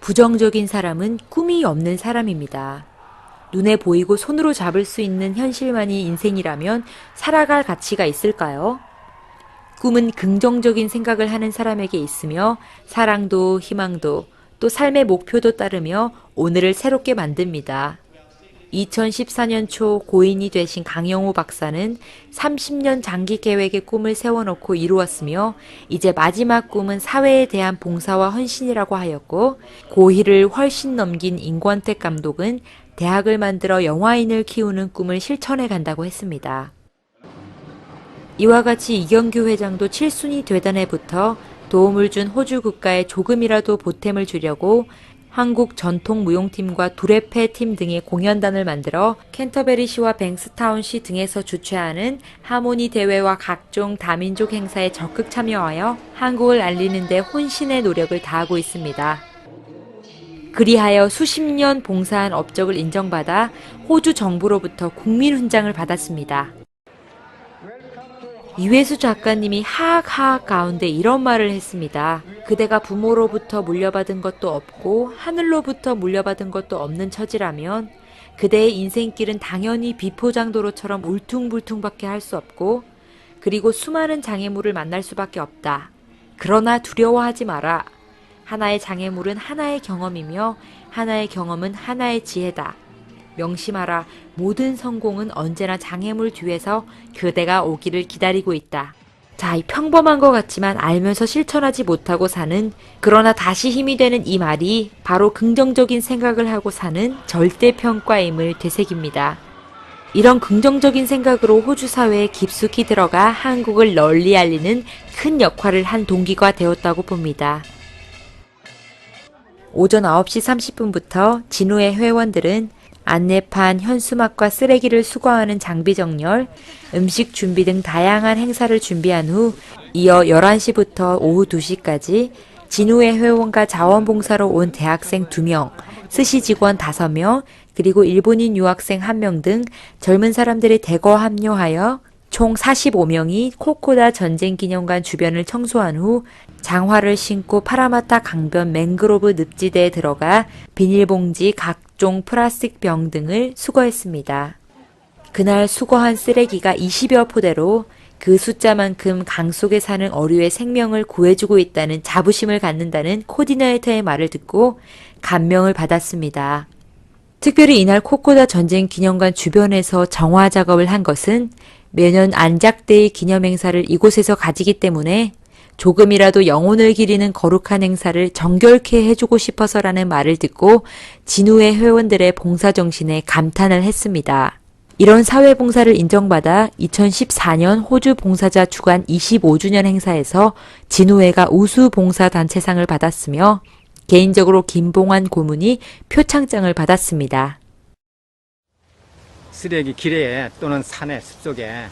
부정적인 사람은 꿈이 없는 사람입니다. 눈에 보이고 손으로 잡을 수 있는 현실만이 인생이라면 살아갈 가치가 있을까요? 꿈은 긍정적인 생각을 하는 사람에게 있으며 사랑도 희망도 또 삶의 목표도 따르며 오늘을 새롭게 만듭니다. 2014년 초 고인이 되신 강영호 박사는 30년 장기 계획의 꿈을 세워놓고 이루었으며 이제 마지막 꿈은 사회에 대한 봉사와 헌신이라고 하였고, 고희를 훨씬 넘긴 임권택 감독은 대학을 만들어 영화인을 키우는 꿈을 실천해 간다고 했습니다. 이와 같이 이경규 회장도 7순위 되던 해부터 도움을 준 호주 국가에 조금이라도 보탬을 주려고 한국 전통무용팀과 두레페 팀 등의 공연단을 만들어 캔터베리시와 뱅스타운시 등에서 주최하는 하모니 대회와 각종 다민족 행사에 적극 참여하여 한국을 알리는 데 혼신의 노력을 다하고 있습니다. 그리하여 수십 년 봉사한 업적을 인정받아 호주 정부로부터 국민훈장을 받았습니다. 이회수 작가님이 하악 가운데 이런 말을 했습니다. 그대가 부모로부터 물려받은 것도 없고 하늘로부터 물려받은 것도 없는 처지라면 그대의 인생길은 당연히 비포장도로처럼 울퉁불퉁밖에 할 수 없고, 그리고 수많은 장애물을 만날 수밖에 없다. 그러나 두려워하지 마라. 하나의 장애물은 하나의 경험이며 하나의 경험은 하나의 지혜다. 명심하라. 모든 성공은 언제나 장애물 뒤에서 그대가 오기를 기다리고 있다. 자, 이 평범한 것 같지만 알면서 실천하지 못하고 사는, 그러나 다시 힘이 되는 이 말이 바로 긍정적인 생각을 하고 사는 절대평가임을 되새깁니다. 이런 긍정적인 생각으로 호주 사회에 깊숙이 들어가 한국을 널리 알리는 큰 역할을 한 동기가 되었다고 봅니다. 오전 9시 30분부터 진우의 회원들은 안내판, 현수막과 쓰레기를 수거하는 장비 정렬, 음식 준비 등 다양한 행사를 준비한 후 이어 11시부터 오후 2시까지 진우의 회원과 자원봉사로 온 대학생 2명, 스시 직원 5명, 그리고 일본인 유학생 1명 등 젊은 사람들이 대거 합류하여 총 45명이 코코다 전쟁기념관 주변을 청소한 후 장화를 신고 파라마타 강변 맹그로브 늪지대에 들어가 비닐봉지, 각종 플라스틱 병 등을 수거했습니다. 그날 수거한 쓰레기가 20여 포대로 그 숫자만큼 강 속에 사는 어류의 생명을 구해주고 있다는 자부심을 갖는다는 코디네이터의 말을 듣고 감명을 받았습니다. 특별히 이날 코코다 전쟁기념관 주변에서 정화 작업을 한 것은 매년 안작데이 기념 행사를 이곳에서 가지기 때문에 조금이라도 영혼을 기리는 거룩한 행사를 정결케 해주고 싶어서라는 말을 듣고 진우의 회원들의 봉사정신에 감탄을 했습니다. 이런 사회봉사를 인정받아 2014년 호주 봉사자 주간 25주년 행사에서 진우회가 우수봉사단체상을 받았으며 개인적으로 김봉환 고문이 표창장을 받았습니다. 쓰레기 길에 또는 산에 숲속에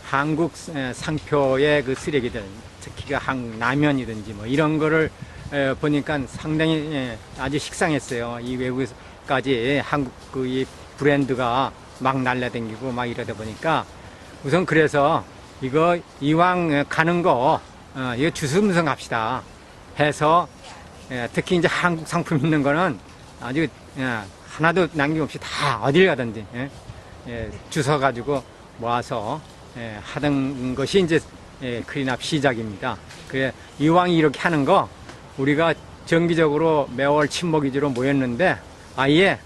한국 상표의 그 쓰레기들, 특히 그 라면이든지 뭐 이런 거를 보니까 상당히 아주 식상했어요. 이 외국까지 한국 그 이 브랜드가 막 날라다니고 막 이러다 보니까 우선 그래서 이거 이왕 가는 거 이거 주섬주섬 갑시다 해서 특히 이제 한국 상품 있는 거는 아주 하나도 남김없이 다 어딜 가든지 주워 가지고 모아서 하던 것이 이제 클린업 시작입니다. 그래 이왕 이렇게 하는 거 우리가 정기적으로 매월 친목위주로 모였는데 아예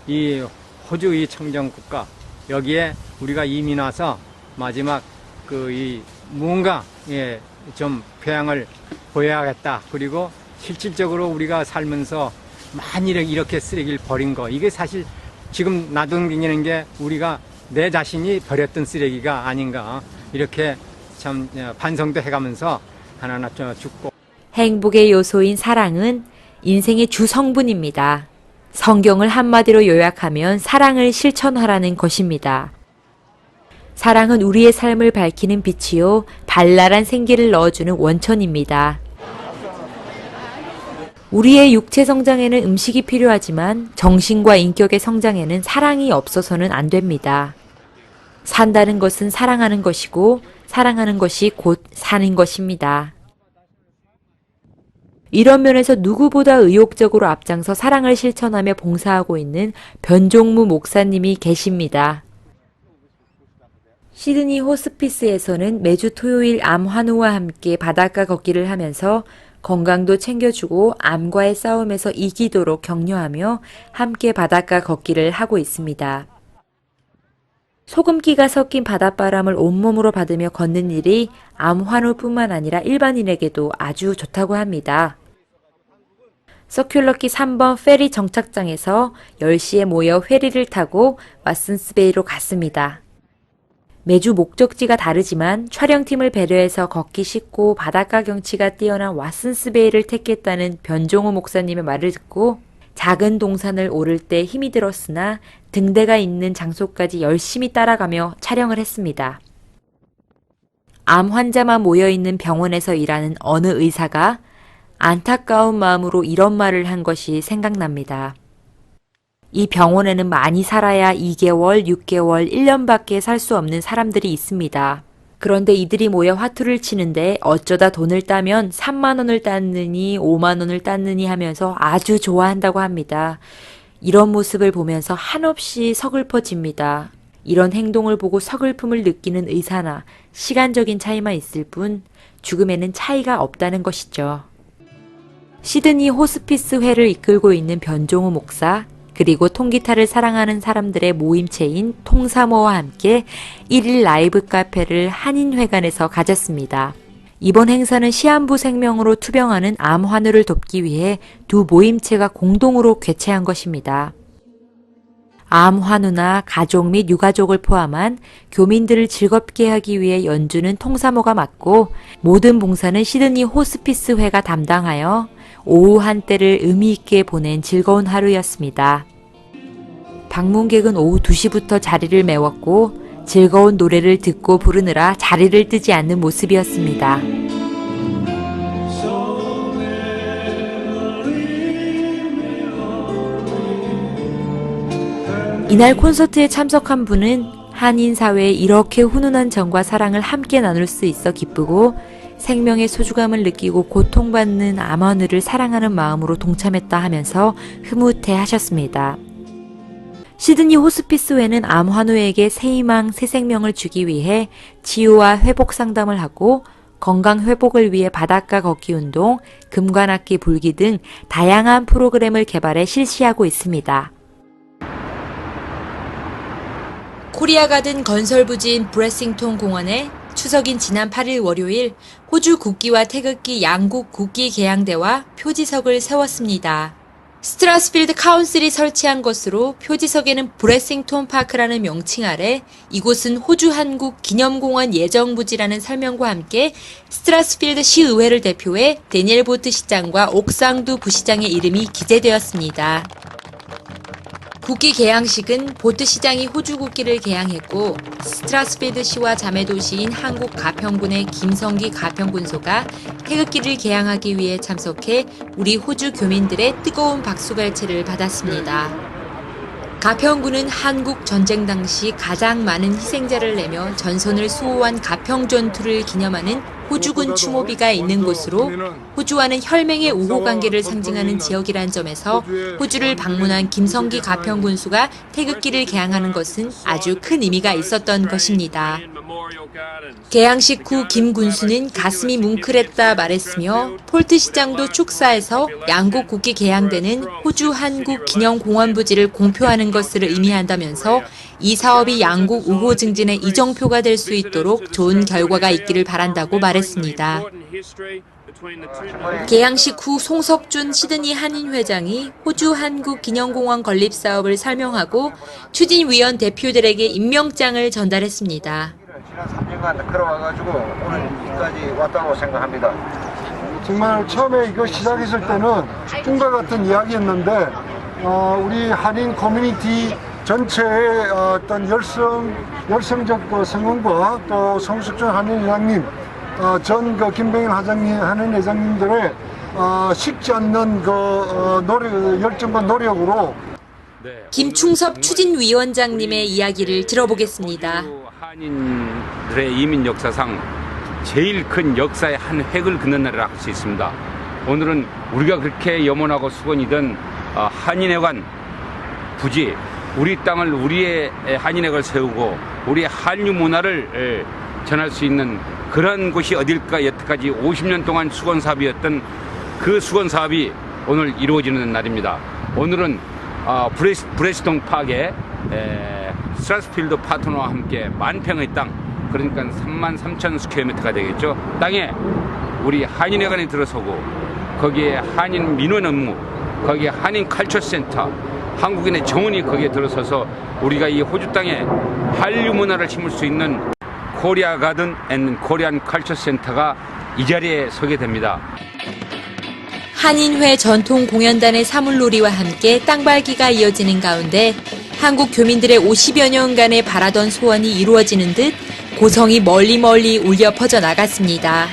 이 호주 이 청정국가 여기에 우리가 이민 와서 마지막 그 이 뭔가 좀 표양을 보여야겠다. 그리고 실질적으로 우리가 살면서 많이 이렇게 쓰레기를 버린 거 이게 사실 지금 놔두는 게 우리가 내 자신이 버렸던 쓰레기가 아닌가 이렇게 참 반성도 해가면서 하나하나 죽고. 행복의 요소인 사랑은 인생의 주성분입니다. 성경을 한마디로 요약하면 사랑을 실천하라는 것입니다. 사랑은 우리의 삶을 밝히는 빛이요 발랄한 생기를 넣어주는 원천입니다. 우리의 육체 성장에는 음식이 필요하지만 정신과 인격의 성장에는 사랑이 없어서는 안 됩니다. 산다는 것은 사랑하는 것이고 사랑하는 것이 곧 사는 것입니다. 이런 면에서 누구보다 의욕적으로 앞장서 사랑을 실천하며 봉사하고 있는 변종무 목사님이 계십니다. 시드니 호스피스에서는 매주 토요일 암 환우와 함께 바닷가 걷기를 하면서 건강도 챙겨주고 암과의 싸움에서 이기도록 격려하며 함께 바닷가 걷기를 하고 있습니다. 소금기가 섞인 바닷바람을 온몸으로 받으며 걷는 일이 암 환우뿐만 아니라 일반인에게도 아주 좋다고 합니다. 서큘러키 3번 페리 정착장에서 10시에 모여 페리를 타고 왓슨스베이로 갔습니다. 매주 목적지가 다르지만 촬영팀을 배려해서 걷기 쉽고 바닷가 경치가 뛰어난 왓슨스베이를 택했다는 변종호 목사님의 말을 듣고 작은 동산을 오를 때 힘이 들었으나 등대가 있는 장소까지 열심히 따라가며 촬영을 했습니다. 암 환자만 모여있는 병원에서 일하는 어느 의사가 안타까운 마음으로 이런 말을 한 것이 생각납니다. 이 병원에는 많이 살아야 2개월, 6개월, 1년밖에 살 수 없는 사람들이 있습니다. 그런데 이들이 모여 화투를 치는데 어쩌다 돈을 따면 3만 원을 땄느니 5만 원을 땄느니 하면서 아주 좋아한다고 합니다. 이런 모습을 보면서 한없이 서글퍼집니다. 이런 행동을 보고 서글픔을 느끼는 의사나 시간적인 차이만 있을 뿐 죽음에는 차이가 없다는 것이죠. 시드니 호스피스회를 이끌고 있는 변종우 목사, 그리고 통기타를 사랑하는 사람들의 모임체인 통사모와 함께 1일 라이브 카페를 한인회관에서 가졌습니다. 이번 행사는 시한부 생명으로 투병하는 암 환우를 돕기 위해 두 모임체가 공동으로 개최한 것입니다. 암 환우나 가족 및 유가족을 포함한 교민들을 즐겁게 하기 위해 연주는 통사모가 맡고 모든 봉사는 시드니 호스피스회가 담당하여 오후 한때를 의미 있게 보낸 즐거운 하루였습니다. 방문객은 오후 2시부터 자리를 메웠고 즐거운 노래를 듣고 부르느라 자리를 뜨지 않는 모습이었습니다. 이날 콘서트에 참석한 분은 한인 사회에 이렇게 훈훈한 정과 사랑을 함께 나눌 수 있어 기쁘고 생명의 소중함을 느끼고 고통받는 암 환우를 사랑하는 마음으로 동참했다 하면서 흐뭇해 하셨습니다. 시드니 호스피스회는 암 환우에게 새 희망, 새 생명을 주기 위해 치유와 회복 상담을 하고 건강 회복을 위해 바닷가 걷기 운동, 금관악기 불기 등 다양한 프로그램을 개발해 실시하고 있습니다. 코리아 가든 건설 부지인 브레싱톤 공원에 추석인 지난 8일 월요일 호주 국기와 태극기 양국 국기 개양대와 표지석을 세웠습니다. 스트라스필드 카운슬이 설치한 것으로 표지석에는 브레싱톤 파크라는 명칭 아래 이곳은 호주 한국 기념공원 예정부지라는 설명과 함께 스트라스필드 시의회를 대표해 데니엘 보트 시장과 옥상두 부시장의 이름이 기재되었습니다. 국기 개양식은 보트 시장이 호주 국기를 개양했고 스트라스필드 시와 자매도시인 한국 가평군의 김성기 가평군소가 태극기를 개양하기 위해 참석해 우리 호주 교민들의 뜨거운 박수갈채를 받았습니다. 가평군은 한국 전쟁 당시 가장 많은 희생자를 내며 전선을 수호한 가평 전투를 기념하는 호주군 추모비가 있는 곳으로 호주와는 혈맹의 우호 관계를 상징하는 지역이란 점에서 호주를 방문한 김성기 가평 군수가 태극기를 개양하는 것은 아주 큰 의미가 있었던 것입니다. 개양식 후 김 군수는 가슴이 뭉클했다 말했으며 폴트 시장도 축사에서 양국 국기 개양되는 호주 한국 기념공원 부지를 공표하는 것을 의미한다면서 이 사업이 양국 우호 증진의 이정표가 될 수 있도록 좋은 결과가 있기를 바란다고 말했습니다. 개양식 후 송석준 시드니 한인 회장이 호주 한국 기념공원 건립 사업을 설명하고 추진위원 대표들에게 임명장을 전달했습니다. 지난 3년간 걸어와가지고 오늘 여기까지 왔다고 생각합니다. 정말 처음에 이거 시작했을 때는 꿈과 같은 이야기였는데 우리 한인 커뮤니티 전체의 어떤 열성적 성원과 또 송석준 한인 회장님, 전 김병일 한인 회장님들의 식지 않는 열정과 노력으로 김충섭 추진위원장님의 이야기를 들어보겠습니다. 한인들의 이민 역사상 제일 큰 역사의 한 획을 긋는 날이라 할 수 있습니다. 오늘은 우리가 그렇게 염원하고 수건이던 한인회관 부지, 우리 땅을 우리의 한인회관을 세우고 우리의 한류 문화를 전할 수 있는 그런 곳이 어딜까. 여태까지 50년 동안 수건 사업이었던 그 수건 사업이 오늘 이루어지는 날입니다. 오늘은 브레스톤 파크에 스트라스필드 파트너와 함께 만평의 땅, 그러니까 33,000 스퀘어미터가 되겠죠. 땅에 우리 한인회관이 들어서고 거기에 한인 민원 업무, 거기에 한인 컬처 센터, 한국인의 정원이 거기에 들어서서 우리가 이 호주 땅에 한류 문화를 심을 수 있는 코리아 가든 앤 코리안 컬처 센터가 이 자리에 서게 됩니다. 한인회 전통 공연단의 사물놀이와 함께 땅밟기가 이어지는 가운데 한국 교민들의 50여 년간의 바라던 소원이 이루어지는 듯 고성이 멀리 울려 퍼져 나갔습니다.